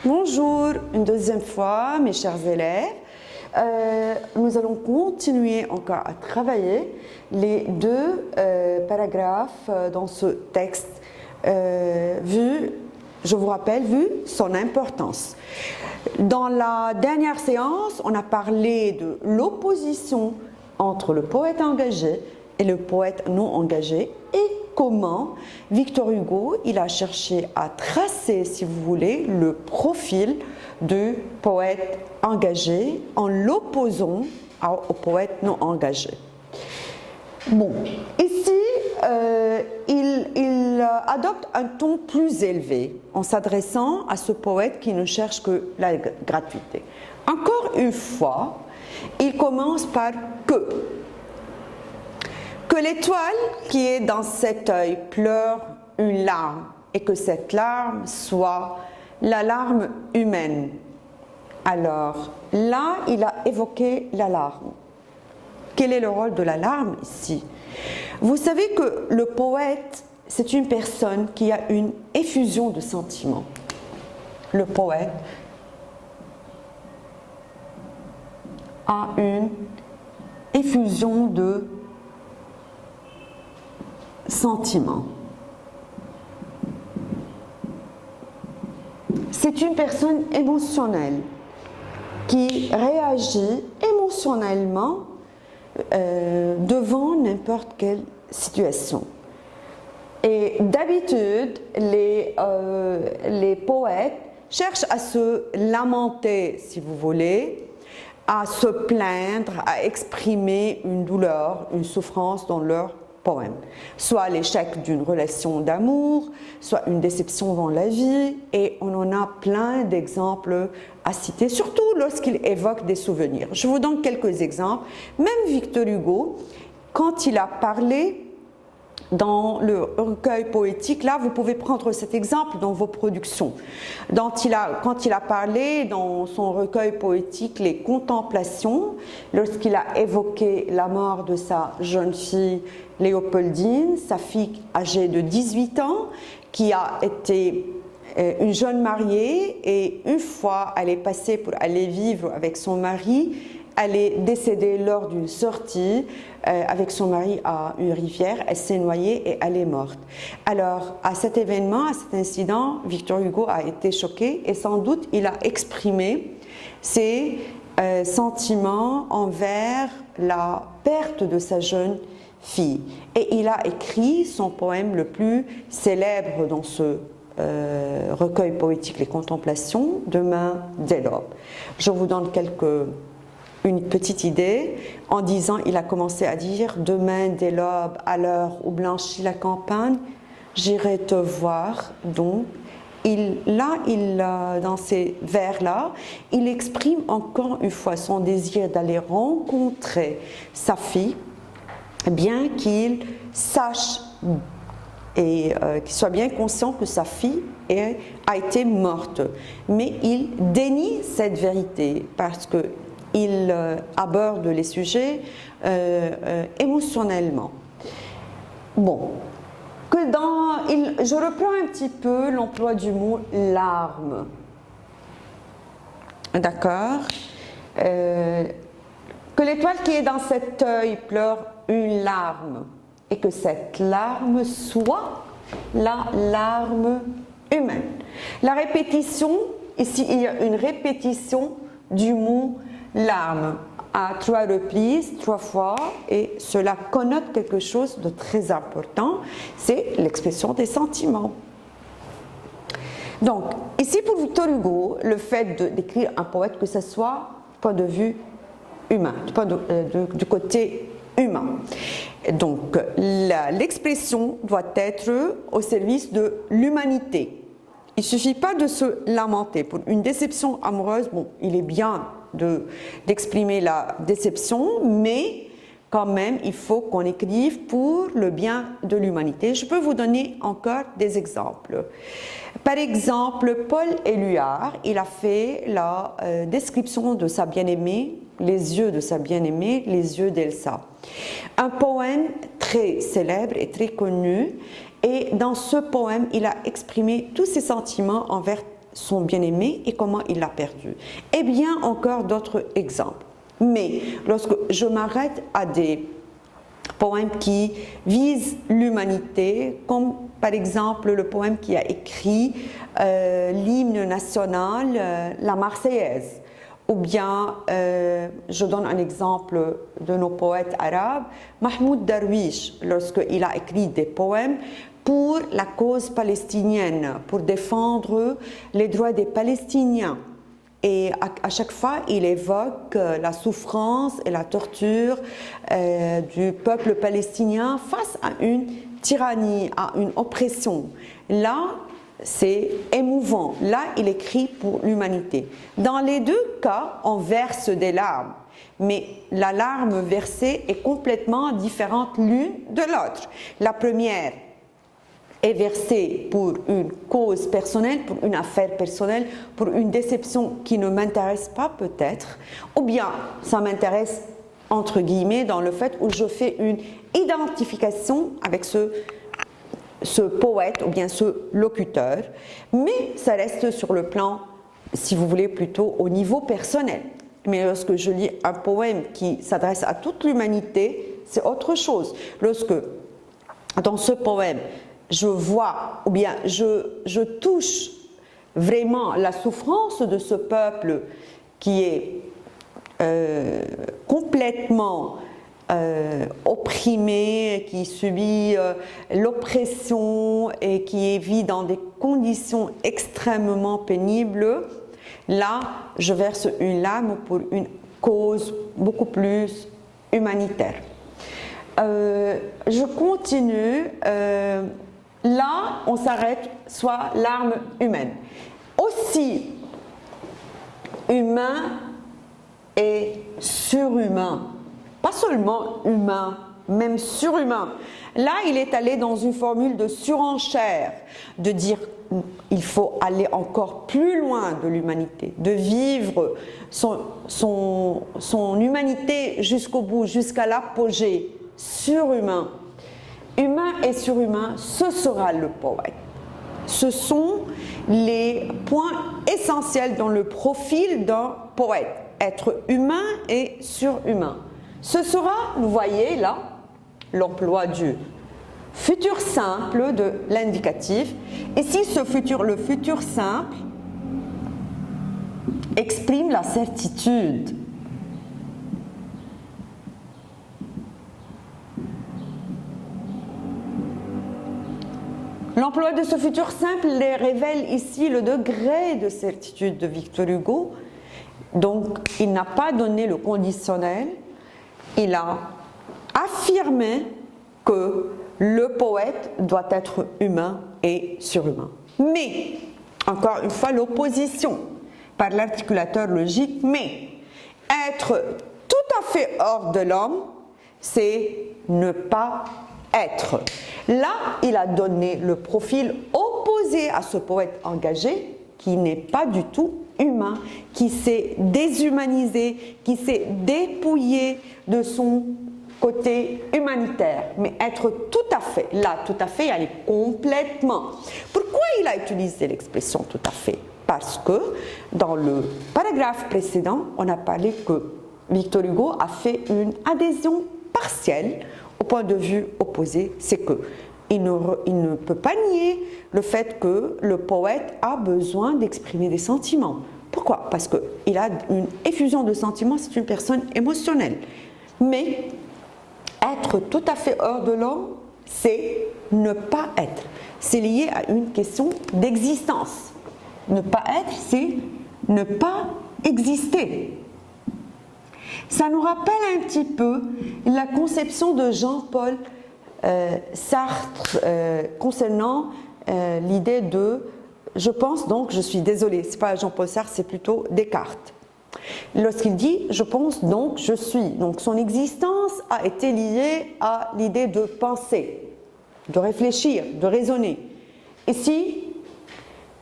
Bonjour, une deuxième fois, mes chers élèves. Nous allons continuer encore à travailler les deux paragraphes dans ce texte, je vous rappelle, vu son importance. Dans la dernière séance, on a parlé de l'opposition entre le poète engagé et le poète non engagé et comment Victor Hugo il a cherché à tracer, si vous voulez, le profil du poète engagé en l'opposant au poète non engagé. Bon, ici, il adopte un ton plus élevé en s'adressant à ce poète qui ne cherche que la gratuité. Encore une fois, il commence par que l'étoile qui est dans cet œil pleure une larme et que cette larme soit la larme humaine. Alors là, il a évoqué la larme. Quel est le rôle de la larme ici? Vous savez que le poète, c'est une personne qui a une effusion de sentiments. Le poète a une effusion de sentiments. C'est une personne émotionnelle qui réagit émotionnellement devant n'importe quelle situation. Et d'habitude, les poètes cherchent à se lamenter, si vous voulez, à se plaindre, à exprimer une douleur, une souffrance dans leur poème. Soit l'échec d'une relation d'amour, soit une déception dans la vie, et on en a plein d'exemples à citer, surtout lorsqu'il évoque des souvenirs. Je vous donne quelques exemples. Même Victor Hugo, quand il a parlé dans le recueil poétique, là vous pouvez prendre cet exemple dans vos productions, quand il a parlé dans son recueil poétique Les Contemplations, lorsqu'il a évoqué la mort de sa jeune fille Léopoldine, sa fille âgée de 18 ans, qui a été une jeune mariée, et une fois elle est passée pour aller vivre avec son mari, elle est décédée lors d'une sortie avec son mari à une rivière, elle s'est noyée et elle est morte. Alors, à cet événement, à cet incident, Victor Hugo a été choqué et sans doute il a exprimé ses sentiments envers la perte de sa jeune fille. Et il a écrit son poème le plus célèbre dans ce recueil poétique Les Contemplations, Demain dès l'aube. Je vous donne une petite idée, en disant, il a commencé à dire « Demain dès l'aube, à l'heure où blanchit la campagne, j'irai te voir. » Donc, dans ces vers-là, il exprime encore une fois son désir d'aller rencontrer sa fille, bien qu'il sache et qu'il soit bien conscient que sa fille a été morte. Mais il dénie cette vérité parce que il aborde les sujets émotionnellement. Bon, je reprends un petit peu l'emploi du mot larme. D'accord? Que l'étoile qui est dans cet œil pleure une larme et que cette larme soit la larme humaine. La répétition, ici il y a une répétition du mot larme à 3 reprises, 3 fois, et cela connote quelque chose de très important, c'est l'expression des sentiments. Donc, ici pour Victor Hugo, le fait d'écrire un poète, que ce soit du point de vue humain, du côté humain. Donc, l'expression doit être au service de l'humanité. Il ne suffit pas de se lamenter. Pour une déception amoureuse, bon, il est bien d'exprimer la déception, mais quand même, il faut qu'on écrive pour le bien de l'humanité. Je peux vous donner encore des exemples. Par exemple, Paul Éluard, il a fait la description de sa bien-aimée, les yeux de sa bien-aimée, les yeux d'Elsa. Un poème très célèbre et très connu, et dans ce poème, il a exprimé tous ses sentiments envers son bien-aimé et comment il l'a perdu. Et bien encore d'autres exemples. Mais lorsque je m'arrête à des poèmes qui visent l'humanité, comme par exemple le poème qui a écrit l'hymne national, la Marseillaise, ou bien, je donne un exemple de nos poètes arabes, Mahmoud Darwish, lorsqu'il a écrit des poèmes pour la cause palestinienne, pour défendre les droits des Palestiniens. Et à chaque fois, il évoque la souffrance et la torture du peuple palestinien face à une tyrannie, à une oppression. Là, c'est émouvant. Là, il écrit pour l'humanité. Dans les deux cas, on verse des larmes. Mais la larme versée est complètement différente l'une de l'autre. La première est versée pour une cause personnelle, pour une affaire personnelle, pour une déception qui ne m'intéresse pas peut-être, ou bien ça m'intéresse entre guillemets dans le fait où je fais une identification avec ce poète ou bien ce locuteur, mais ça reste sur le plan, si vous voulez, plutôt au niveau personnel. Mais lorsque je lis un poème qui s'adresse à toute l'humanité, c'est autre chose. Lorsque, dans ce poème, je vois ou bien je touche vraiment la souffrance de ce peuple qui est complètement opprimé, qui subit l'oppression et qui vit dans des conditions extrêmement pénibles, là, je verse une larme pour une cause beaucoup plus humanitaire. Je continue. Là, on s'arrête, soit larme humaine. Aussi humain et surhumain. Pas seulement humain, même surhumain. Là, il est allé dans une formule de surenchère, de dire il faut aller encore plus loin de l'humanité, de vivre son humanité jusqu'au bout, jusqu'à l'apogée, surhumain. Humain et surhumain, ce sera le poète. Ce sont les points essentiels dans le profil d'un poète. Être humain et surhumain. Ce sera, vous voyez là, l'emploi du futur simple de l'indicatif. Ici, le futur simple exprime la certitude. L'emploi de ce futur simple révèle ici le degré de certitude de Victor Hugo. Donc, il n'a pas donné le conditionnel, il a affirmé que le poète doit être humain et surhumain. Mais, encore une fois, l'opposition par l'articulateur logique, mais être tout à fait hors de l'homme, c'est ne pas être. Là, il a donné le profil opposé à ce poète engagé qui n'est pas du tout humain, qui s'est déshumanisé, qui s'est dépouillé de son côté humanitaire. Mais être tout à fait, là, tout à fait, elle est complètement. Pourquoi il a utilisé l'expression tout à fait? Parce que dans le paragraphe précédent, on a parlé que Victor Hugo a fait une adhésion partielle au point de vue opposé, c'est que il ne peut pas nier le fait que le poète a besoin d'exprimer des sentiments. Pourquoi? Parce qu'il a une effusion de sentiments, c'est une personne émotionnelle. Mais être tout à fait hors de l'homme, c'est ne pas être. C'est lié à une question d'existence. Ne pas être, c'est ne pas exister. Ça nous rappelle un petit peu la conception de Jean-Paul Sartre concernant l'idée de « je pense donc, je suis désolée », ce n'est pas Jean-Paul Sartre, c'est plutôt Descartes. Lorsqu'il dit « je pense donc, je suis », donc son existence a été liée à l'idée de penser, de réfléchir, de raisonner. Ici,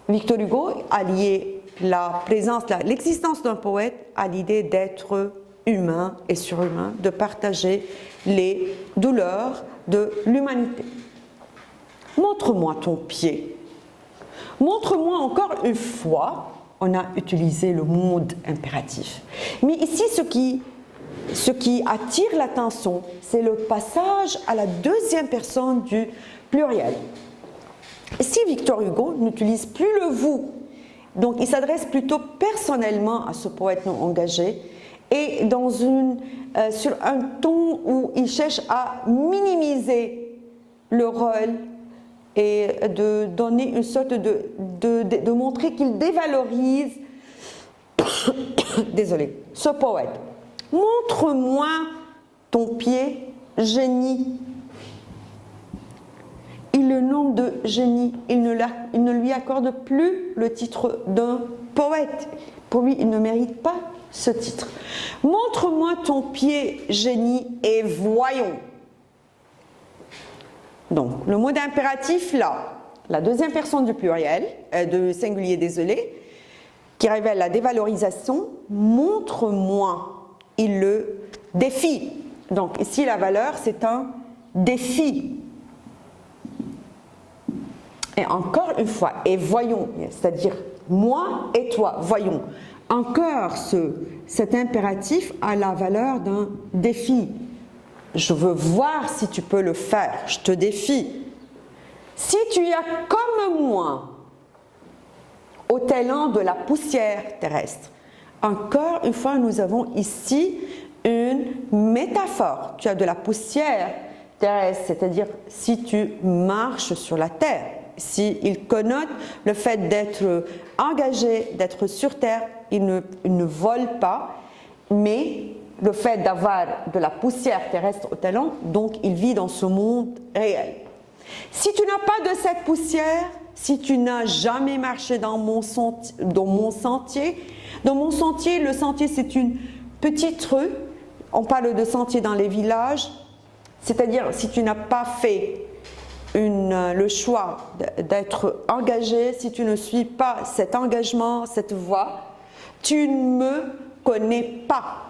Victor Hugo a lié la présence, l'existence d'un poète à l'idée d'être humain et surhumain, de partager les douleurs de l'humanité. Montre-moi ton pied. Montre-moi encore une fois, on a utilisé le mode impératif. Mais ici, ce qui attire l'attention, c'est le passage à la deuxième personne du pluriel. Ici, Victor Hugo n'utilise plus le vous. Donc, il s'adresse plutôt personnellement à ce poète non engagé et sur un ton où il cherche à minimiser le rôle et de donner une sorte de montrer qu'il dévalorise désolé, ce poète. Montre-moi ton pied, génie. Il le nomme de génie. Il ne lui accorde plus le titre d'un poète. Pour lui, il ne mérite pas ce titre. Montre-moi ton pied, génie, et voyons. Donc, le mot d'impératif, là, la deuxième personne du pluriel, du singulier, désolé, qui révèle la dévalorisation, montre-moi. Il le défie. Donc, ici, la valeur, c'est un défi. Et encore une fois, et voyons, c'est-à-dire moi et toi, voyons. Encore cet impératif a la valeur d'un défi. Je veux voir si tu peux le faire, je te défie. Si tu as comme moi au talent de la poussière terrestre, encore une fois, nous avons ici une métaphore. Tu as de la poussière terrestre, c'est-à-dire si tu marches sur la terre. Si il connote le fait d'être engagé, d'être sur terre, il ne vole pas, mais le fait d'avoir de la poussière terrestre au talon, donc il vit dans ce monde réel. Si tu n'as pas de cette poussière, si tu n'as jamais marché dans mon sentier, le sentier c'est une petite rue, on parle de sentier dans les villages, c'est-à-dire si tu n'as pas fait le choix d'être engagé, si tu ne suis pas cet engagement, cette voie, tu ne me connais pas.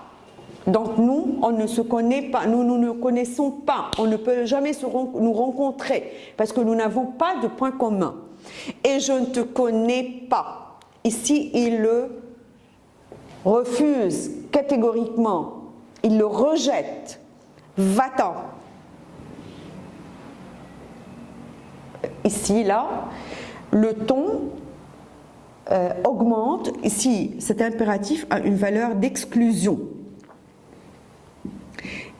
Donc nous, on ne se connaît pas, nous ne connaissons pas, on ne peut jamais nous rencontrer parce que nous n'avons pas de point commun. Et je ne te connais pas. Ici, il le refuse catégoriquement, il le rejette. Va-t'en. Ici, là, le ton augmente. Ici, cet impératif a une valeur d'exclusion.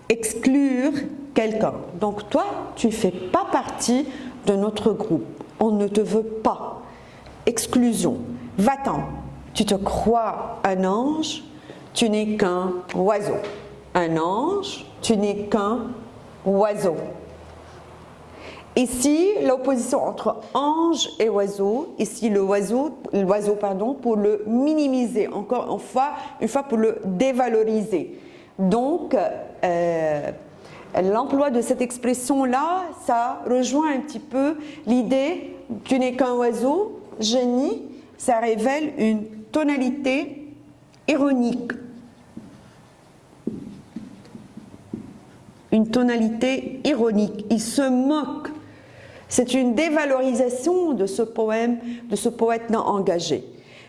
Exclure quelqu'un. Donc toi, tu ne fais pas partie de notre groupe. On ne te veut pas. Exclusion. Va-t'en. Tu te crois un ange, tu n'es qu'un oiseau. Un ange, tu n'es qu'un oiseau. Ici, l'opposition entre ange et oiseau, ici l'oiseau pour le minimiser, encore une fois pour le dévaloriser. Donc, l'emploi de cette expression-là, ça rejoint un petit peu l'idée « tu n'es qu'un oiseau », génie, ça révèle une tonalité ironique. Une tonalité ironique, il se moque. C'est une dévalorisation de ce poème, de ce poète non engagé.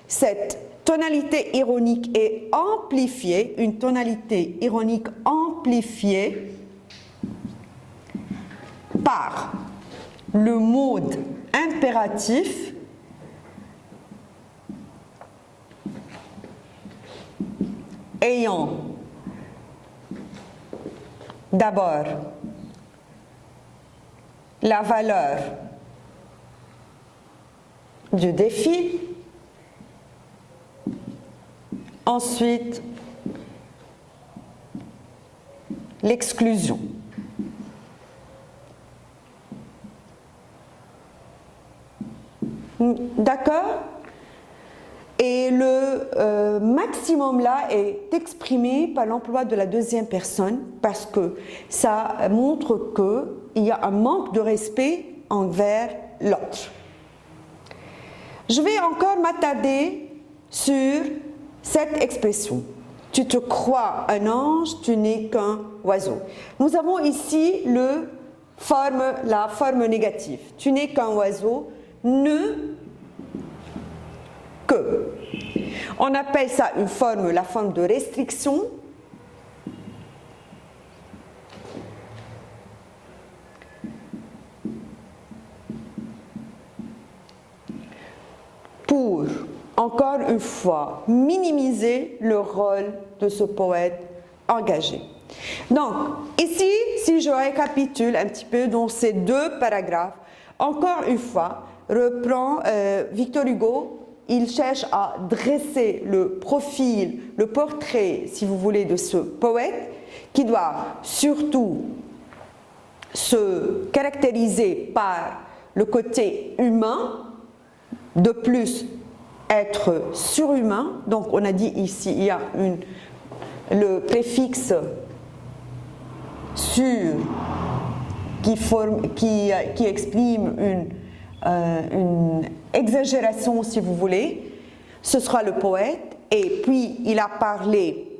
Cette tonalité ironique est amplifiée, une tonalité ironique amplifiée par le mode impératif ayant d'abord la valeur du défi, ensuite l'exclusion. D'accord? Et le maximum là est exprimé par l'emploi de la deuxième personne parce que ça montre qu'il y a un manque de respect envers l'autre. Je vais encore m'attarder sur cette expression. Tu te crois un ange, tu n'es qu'un oiseau. Nous avons ici la forme négative. Tu n'es qu'un oiseau, ne On appelle ça une forme, la forme de restriction. Pour, encore une fois, minimiser le rôle de ce poète engagé. Donc, ici, si je récapitule un petit peu dans ces deux paragraphes, encore une fois, reprend Victor Hugo, il cherche à dresser le profil, le portrait, si vous voulez, de ce poète, qui doit surtout se caractériser par le côté humain, de plus être surhumain. Donc on a dit ici, il y a le préfixe sur qui exprime une exagération, si vous voulez. Ce sera le poète, et puis il a parlé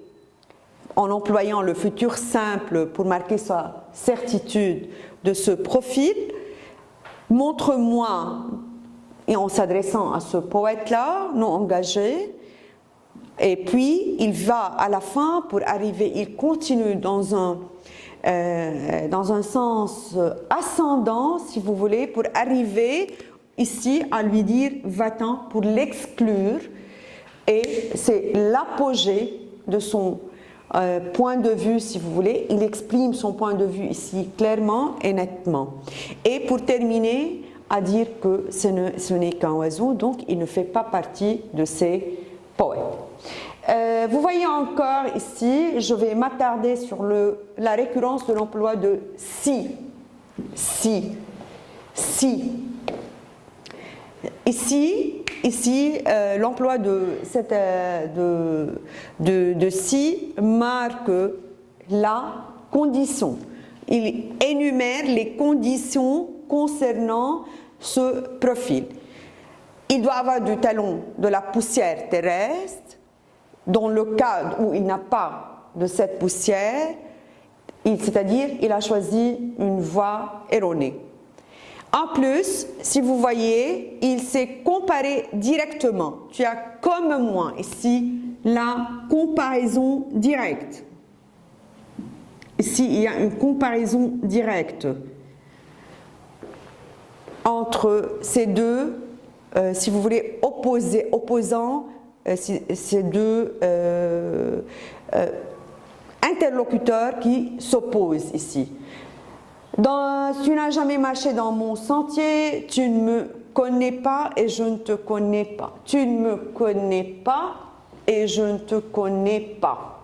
en employant le futur simple pour marquer sa certitude de ce profil. Montre-moi, et en s'adressant à ce poète-là, non engagé, et puis il va à la fin pour arriver, il continue dans un sens ascendant, si vous voulez, pour arriver ici à lui dire va-t'en, pour l'exclure, et c'est l'apogée de son point de vue, si vous voulez. Il exprime son point de vue ici clairement et nettement. Et pour terminer, à dire que ce n'est qu'un oiseau, donc il ne fait pas partie de ces poètes. Vous voyez encore ici, je vais m'attarder sur la récurrence de l'emploi de si. Si. Ici, l'emploi de si marque la condition. Il énumère les conditions concernant ce profil. Il doit avoir du talon de la poussière terrestre. Dans le cas où il n'a pas de cette poussière, c'est-à-dire il a choisi une voie erronée. En plus, si vous voyez, il s'est comparé directement. Tu as comme moi ici la comparaison directe. Ici, il y a une comparaison directe entre ces deux, si vous voulez, opposants, ces deux interlocuteurs qui s'opposent ici. Tu n'as jamais marché dans mon sentier, tu ne me connais pas et je ne te connais pas. Tu ne me connais pas et je ne te connais pas.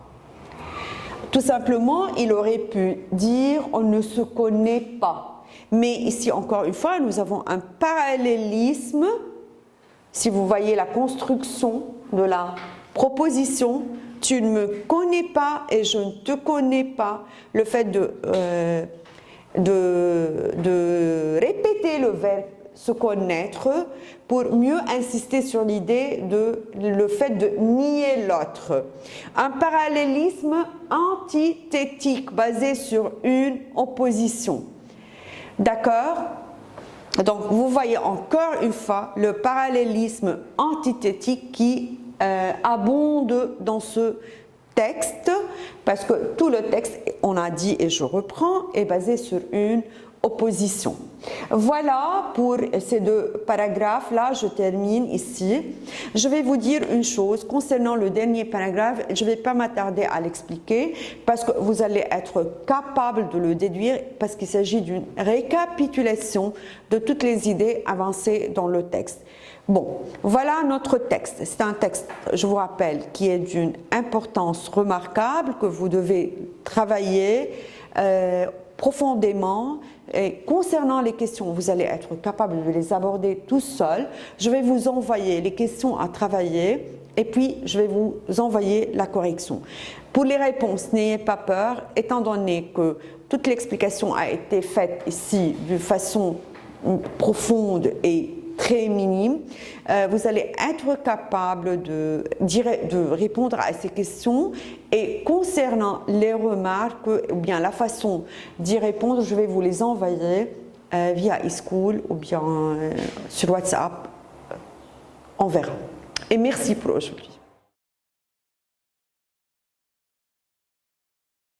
Tout simplement, il aurait pu dire on ne se connaît pas. Mais ici, encore une fois, nous avons un parallélisme. Si vous voyez la construction de la proposition, tu ne me connais pas et je ne te connais pas, le fait de répéter le verbe se connaître pour mieux insister sur l'idée de le fait de nier l'autre. Un parallélisme antithétique basé sur une opposition. D'accord? Donc vous voyez encore une fois le parallélisme antithétique qui abonde dans ce texte, parce que tout le texte, on a dit et je reprends, est basé sur une opposition. Voilà pour ces deux paragraphes-là, je termine ici. Je vais vous dire une chose concernant le dernier paragraphe, je ne vais pas m'attarder à l'expliquer parce que vous allez être capable de le déduire parce qu'il s'agit d'une récapitulation de toutes les idées avancées dans le texte. Bon, voilà notre texte. C'est un texte, je vous rappelle, qui est d'une importance remarquable, que vous devez travailler profondément. Et concernant les questions, vous allez être capable de les aborder tout seul. Je vais vous envoyer les questions à travailler et puis je vais vous envoyer la correction. Pour les réponses, n'ayez pas peur, étant donné que toute l'explication a été faite ici de façon profonde et très minime, vous allez être capable de répondre à ces questions. Et concernant les remarques ou bien la façon d'y répondre, je vais vous les envoyer via eSchool ou bien sur WhatsApp. On verra. Et merci pour aujourd'hui.